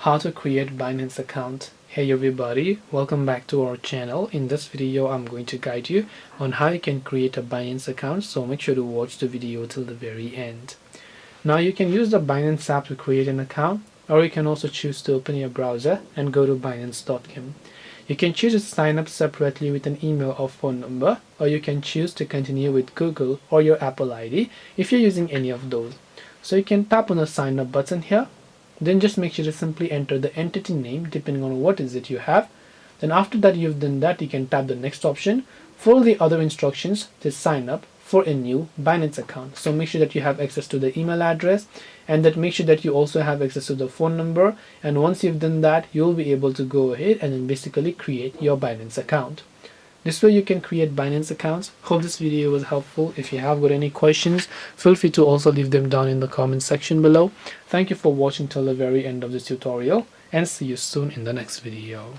How to create Binance account. Hey everybody, welcome back to our channel. In this video I'm going to guide you on how you can create a Binance account, so make sure to watch the video till the very end. Now you can use the Binance app to create an account, or you can also choose to open your browser and go to binance.com. You can choose to sign up separately with an email or phone number, or you can choose to continue with Google or your Apple ID if you're using any of those. So you can tap on the sign up button here. Then just make sure to simply enter the entity name depending on what is it you have. Then after that you've done that, you can tap the next option. Follow the other instructions to sign up for a new Binance account. So make sure that you have access to the email address, and that make sure that you also have access to the phone number. And once you've done that, you'll be able to go ahead and then basically create your Binance account. This way you can create Binance accounts. Hope this video was helpful. If you have got any questions, feel free to also leave them down in the comment section below. Thank you for watching till the very end of this tutorial, and see you soon in the next video.